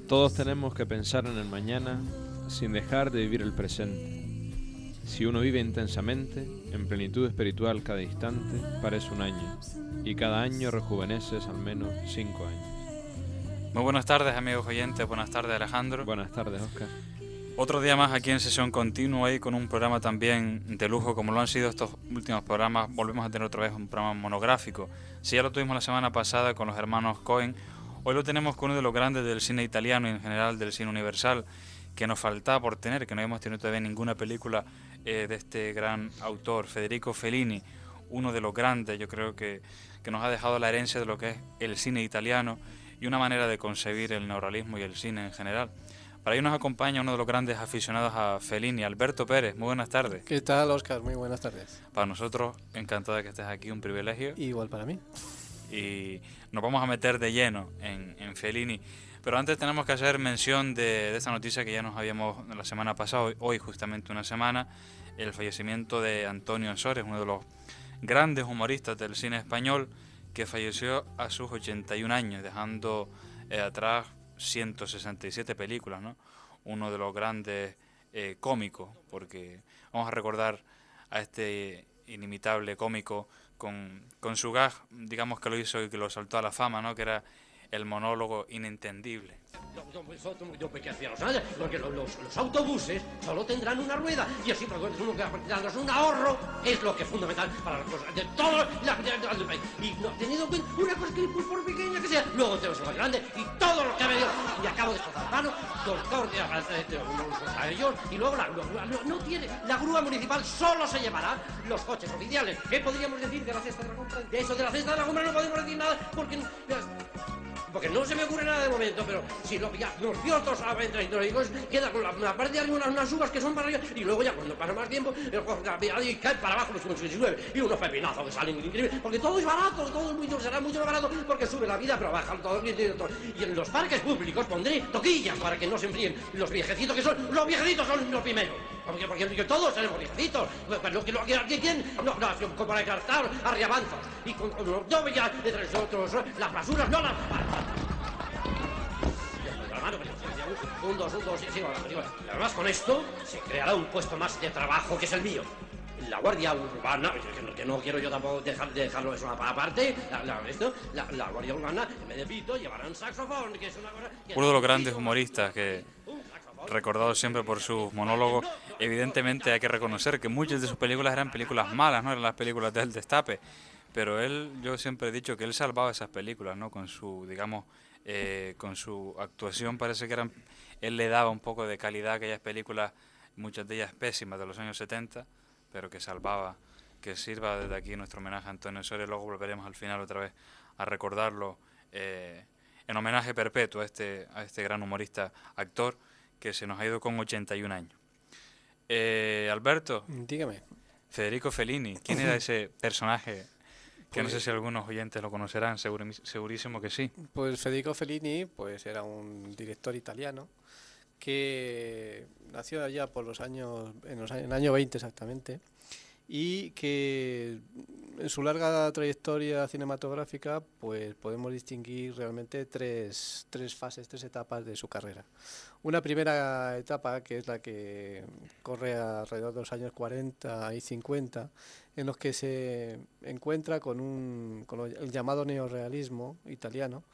Todos tenemos que pensar en el mañana sin dejar de vivir el presente. Si uno vive intensamente, en plenitud espiritual cada instante, parece un año, y cada año rejuveneces al menos 5 años. Muy buenas tardes, amigos oyentes, buenas tardes, Alejandro. Buenas tardes, Óscar. Otro día más aquí en Sesión Continua y con un programa también de lujo como lo han sido estos últimos programas. Volvemos a tener otra vez un programa monográfico. Si ya lo tuvimos la semana pasada con los hermanos Cohen, hoy lo tenemos con uno de los grandes del cine italiano y en general del cine universal, que nos faltaba por tener, que no hemos tenido todavía ninguna película de este gran autor, Federico Fellini, uno de los grandes, yo creo que nos ha dejado la herencia de lo que es el cine italiano y una manera de concebir el neorrealismo y el cine en general. Para ello nos acompaña uno de los grandes aficionados a Fellini, Alberto Pérez. Muy buenas tardes. ¿Qué tal, Óscar? Muy buenas tardes. Para nosotros, encantado de que estés aquí, un privilegio. Igual para mí. Y nos vamos a meter de lleno en Fellini. Pero antes tenemos que hacer mención de esta noticia que ya nos habíamos la semana pasada, hoy justamente una semana, el fallecimiento de Antonio Ansores, uno de los grandes humoristas del cine español, que falleció a sus 81 años, dejando atrás 167 películas, ¿no? Uno de los grandes cómicos, porque vamos a recordar a este inimitable cómico con su gag, digamos que lo hizo y que lo saltó a la fama, ¿no? Que era el monólogo inentendible. No hay que haceros nada, porque los autobuses solo tendrán una rueda y así darnos un ahorro es lo que es fundamental para las cosas de todo el país. Y no tenido en cuenta una cosa que por pequeña que sea, luego tenemos más grande y todo lo que ha venido y acabo de soltar mano, doctor a ellos y luego no tiene, la grúa municipal solo se llevará los coches oficiales. ¿Qué podríamos decir de la cesta de la compra? De eso de la cesta de la compra no podemos decir nada porque no se me ocurre nada de momento, pero si los pilotos hidráulicos quedan con la parte de arriba unas uvas que son para arriba y luego ya cuando pasa más tiempo y cae para abajo como si llueve y unos pepinazos que salen increíbles porque todo es barato, todo es será mucho más barato porque sube la vida pero baja todo y en los parques públicos pondré toquillas para que no se enfríen los viejecitos los viejecitos son los primeros porque todos tenemos viejecitos pero que quieren no para cartar arriavanzos y con no ya entre nosotros las basuras no las un dos, además con esto se creará un puesto más de trabajo que es el mío. La Guardia Urbana, que no quiero yo tampoco dejarlo eso aparte, la Guardia Urbana, en vez de pito, llevará un saxofón, que es una cosa... Uno de los grandes humoristas que, recordado siempre por sus monólogos, evidentemente hay que reconocer que muchas de sus películas eran películas malas, no eran las películas del destape, pero yo siempre he dicho que él salvaba esas películas, ¿no? Con su, digamos, con su actuación parece que él le daba un poco de calidad a aquellas películas, muchas de ellas pésimas de los años 70, pero que salvaba, que sirva desde aquí nuestro homenaje a Antonio Soria. Luego volveremos al final otra vez a recordarlo en homenaje perpetuo a este gran humorista, actor, que se nos ha ido con 81 años. Alberto, dígame. Federico Fellini, ¿quién era ese personaje? Que no sé si algunos oyentes lo conocerán, segurísimo que sí. Pues Federico Fellini pues era un director italiano que nació allá por en el año 20 exactamente, y que en su larga trayectoria cinematográfica pues podemos distinguir realmente tres fases, tres etapas de su carrera. Una primera etapa que es la que corre alrededor de los años 40 y 50, en los que se encuentra con el llamado neorrealismo italiano,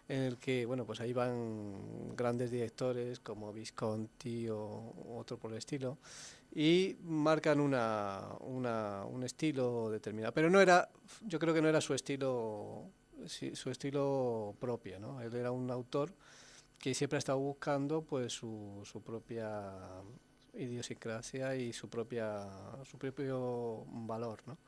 en el que bueno pues ahí van grandes directores como Visconti o otro por el estilo y marcan un estilo determinado, pero yo creo que no era su estilo propio, ¿no? Él era un autor que siempre ha estado buscando pues su propia idiosincrasia y su propio valor, ¿no?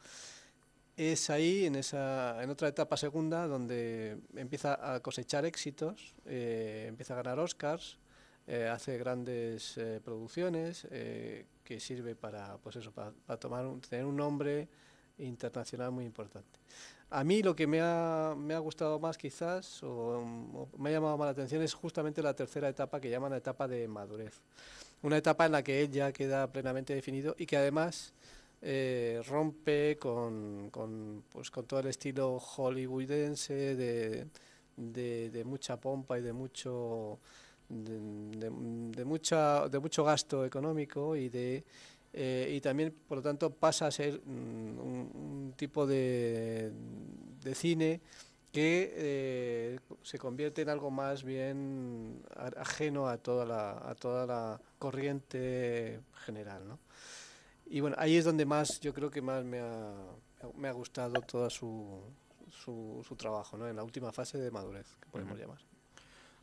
Es ahí, en otra etapa segunda, donde empieza a cosechar éxitos, empieza a ganar Oscars, hace grandes producciones que sirve para tener un nombre internacional muy importante. A mí lo que me ha gustado más quizás, o me ha llamado más la atención, es justamente la tercera etapa, que llaman la etapa de madurez. Una etapa en la que él ya queda plenamente definido y que además rompe con todo el estilo hollywoodense de mucha pompa y de mucho de mucho gasto económico y también, por lo tanto, pasa a ser un tipo de cine que se convierte en algo más bien ajeno a toda la corriente general, ¿no? Y bueno, ahí es donde más, yo creo que más me ha gustado todo su trabajo, ¿no? En la última fase de madurez, que podemos llamar.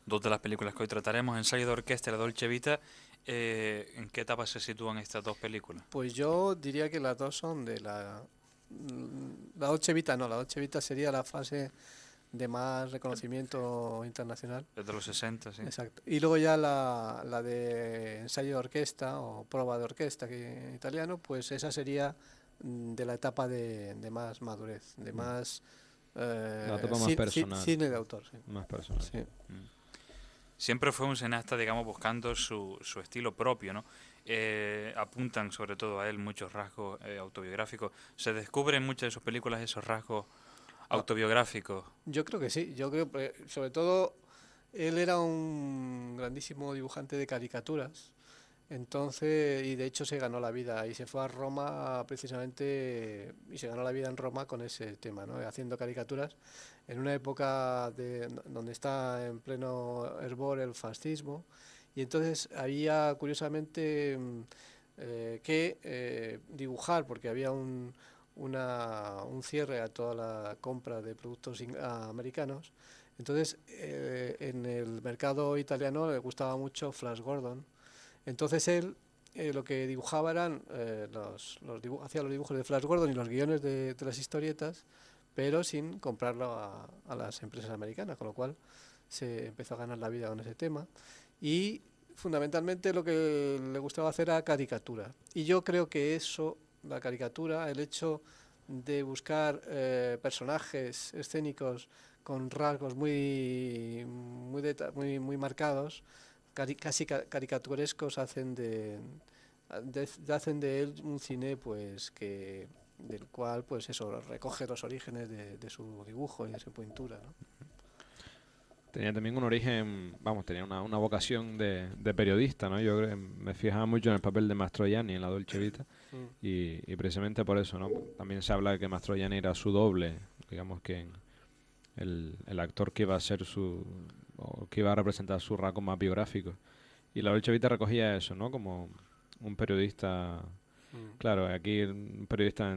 Dos de las películas que hoy trataremos, Ensayo de orquesta y La Dolce Vita. ¿En qué etapa se sitúan estas dos películas? Pues yo diría que las dos son de la Dolce Vita, no, la Dolce Vita sería la fase de más reconocimiento internacional. Desde los 60, sí. Exacto. Y luego ya la de ensayo de orquesta o prova de orquesta, que en italiano, pues esa sería de la etapa de más madurez, de más La etapa más personal. cine de autor. Sí. Más personal. Sí. Siempre fue un cineasta, digamos, buscando su estilo propio, ¿no? Apuntan sobre todo a él muchos rasgos autobiográficos. ¿Se descubren en muchas de sus películas esos rasgos autobiográficos? Yo creo que sí. Yo creo que, sobre todo, él era un grandísimo dibujante de caricaturas. Entonces, y de hecho se ganó la vida y se fue a Roma precisamente y se ganó la vida en Roma con ese tema, ¿no? Haciendo caricaturas en una época donde está en pleno hervor el fascismo y entonces había curiosamente que dibujar porque había un cierre a toda la compra de productos americanos. Entonces en el mercado italiano le gustaba mucho Flash Gordon. Entonces él lo que dibujaba eran, hacía los dibujos de Flash Gordon y los guiones de las historietas, pero sin comprarlo a las empresas americanas, con lo cual se empezó a ganar la vida con ese tema. Y fundamentalmente lo que le gustaba hacer era caricatura. Y yo creo que eso, la caricatura, el hecho de buscar personajes escénicos con rasgos muy marcados, casi caricaturescos, hacen de él un cine pues del cual pues eso recoge los orígenes de su dibujo y de su pintura, ¿no? Tenía también un origen, tenía una vocación de periodista, ¿no? Yo creo, me fijaba mucho en el papel de Mastroianni en La Dolce Vita y precisamente por eso, ¿no? También se habla de que Mastroianni era su doble, digamos que el actor que iba a ser o que iba a representar su rasgo más biográfico. Y La Dolce Vita recogía eso, ¿no? Como un periodista, claro, aquí un periodista,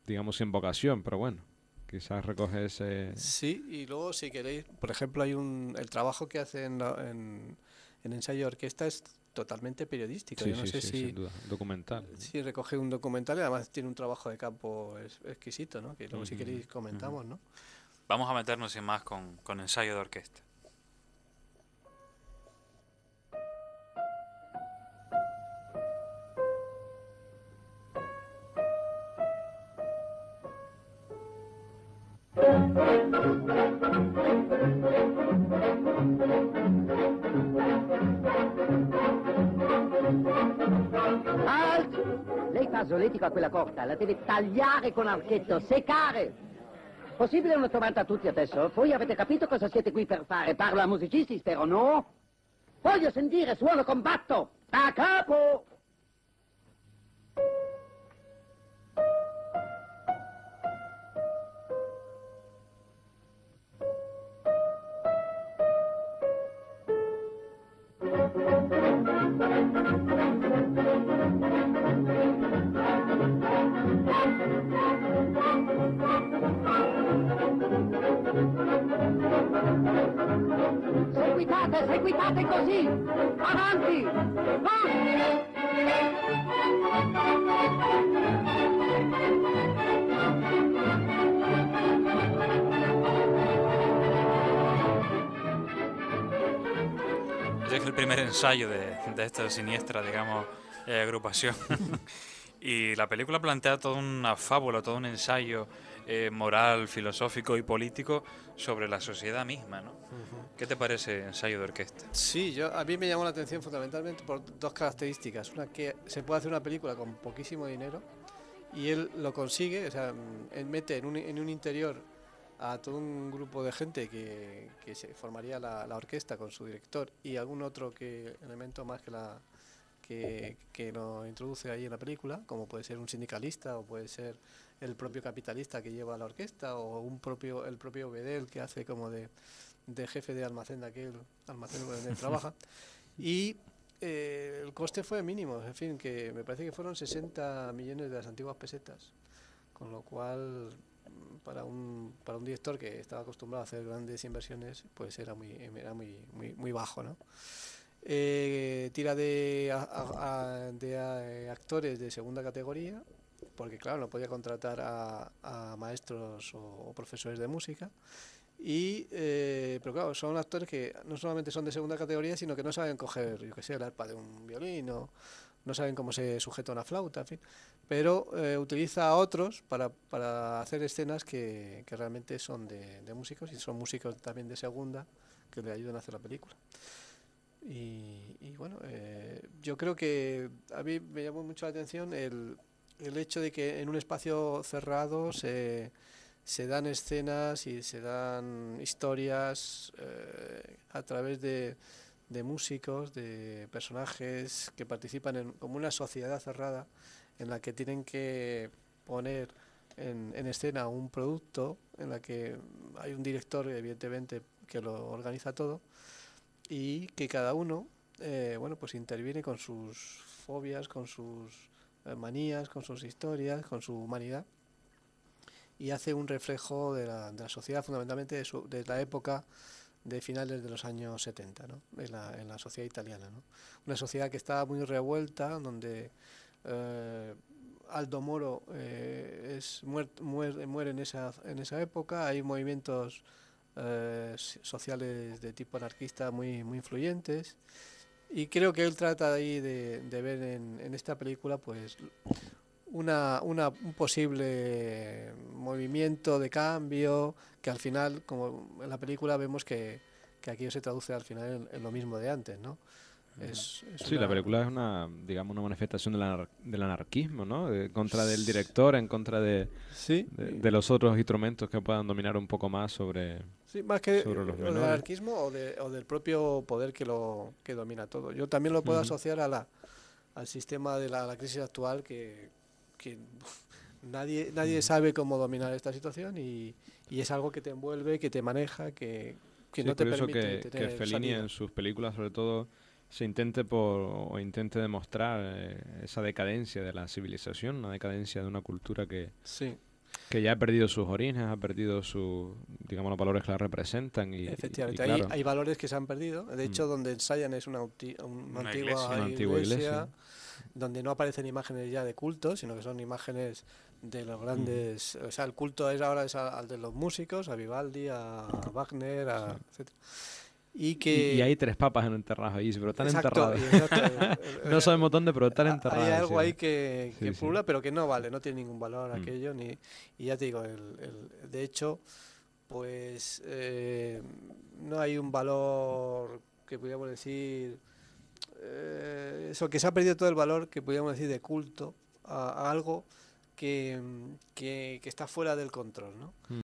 digamos, sin vocación, pero bueno, quizás recoge ese... Sí, y luego si queréis, por ejemplo, hay el trabajo que hace en ensayo de orquesta es totalmente periodístico. Sí, yo no sé si, sin duda, documental. Sí, recoge un documental y además tiene un trabajo de campo exquisito, ¿no? Que luego si queréis comentamos, ¿no? Vamos a meternos sin más con Ensayo de orquesta. Halt! Lei fa solletico a quella corta, la deve tagliare con archetto, seccare! Possibile una trovata a tutti adesso? Voi avete capito cosa siete qui per fare? Parlo a musicisti, spero, no? Voglio sentire suono combatto! Da capo! Seguitate così! Avanti! Va! Este es el primer ensayo de esta siniestra, digamos, agrupación. Y la película plantea toda una fábula, todo un ensayo moral, filosófico y político sobre la sociedad misma, ¿no? ¿Qué te parece Ensayo de orquesta? Sí, a mí me llamó la atención fundamentalmente por dos características. Una, que se puede hacer una película con poquísimo dinero y él lo consigue, o sea, él mete en un interior a todo un grupo de gente que se formaría la orquesta con su director y algún otro elemento más que lo introduce ahí en la película, como puede ser un sindicalista o puede ser el propio capitalista que lleva la orquesta o el propio Bedel que hace como de jefe de almacén de aquel almacén donde él trabaja. Y el coste fue mínimo, en fin, que me parece que fueron 60 millones de las antiguas pesetas, con lo cual para un director que estaba acostumbrado a hacer grandes inversiones, pues era muy bajo, ¿no? Tira de actores de segunda categoría, porque claro, no podía contratar a maestros o profesores de música. Pero claro, son actores que no solamente son de segunda categoría, sino que no saben coger, yo que sé, el arpa de un violín, o no saben cómo se sujeta una flauta, en fin. Pero utiliza a otros para hacer escenas que realmente son de músicos, y son músicos también de segunda que le ayudan a hacer la película. Y bueno, yo creo que a mí me llamó mucho la atención el hecho de que en un espacio cerrado se dan escenas y se dan historias a través de músicos, de personajes que participan como una sociedad cerrada en la que tienen que poner en escena un producto, en la que hay un director, evidentemente, que lo organiza todo, y que cada uno bueno, pues interviene con sus fobias, con sus manías, con sus historias, con su humanidad, y hace un reflejo de la sociedad, fundamentalmente de la época de finales de los años 70, ¿no? en la sociedad italiana, ¿no? Una sociedad que estaba muy revuelta, donde Aldo Moro muere en esa época. Hay movimientos sociales de tipo anarquista muy influyentes, y creo que él trata ahí de ver en esta película pues un posible movimiento de cambio, que al final, como en la película vemos que aquí se traduce al final en lo mismo de antes, ¿no? Sí, la película es digamos, una manifestación del anarquismo, ¿no? En contra del director, en contra de los otros instrumentos que puedan dominar un poco más sobre más que los menores. Del anarquismo o del propio poder que domina todo. Yo también lo puedo asociar al sistema de la crisis actual, que nadie sabe cómo dominar esta situación, y es algo que te envuelve, que te maneja, que no te permite tener que Fellini salida. En sus películas, sobre todo, intente demostrar esa decadencia de la civilización, una decadencia de una cultura que ya ha perdido sus orígenes, ha perdido digamos, los valores que la representan. Efectivamente, y claro, hay valores que se han perdido. De hecho, donde ensayan es una antigua iglesia, donde no aparecen imágenes ya de culto, sino que son imágenes de los grandes... O sea, el culto ahora es al de los músicos, a Vivaldi, a Wagner, etcétera. Y hay 3 papas enterrados ahí, pero están enterrados. Exacto. No sabemos dónde, pero están enterrados. Hay algo ahí que pula, pero que no vale, no tiene ningún valor aquello. Y ya te digo, de hecho, pues no hay un valor que pudiéramos decir... eso, que se ha perdido todo el valor que pudiéramos decir de culto a algo que está fuera del control, ¿no?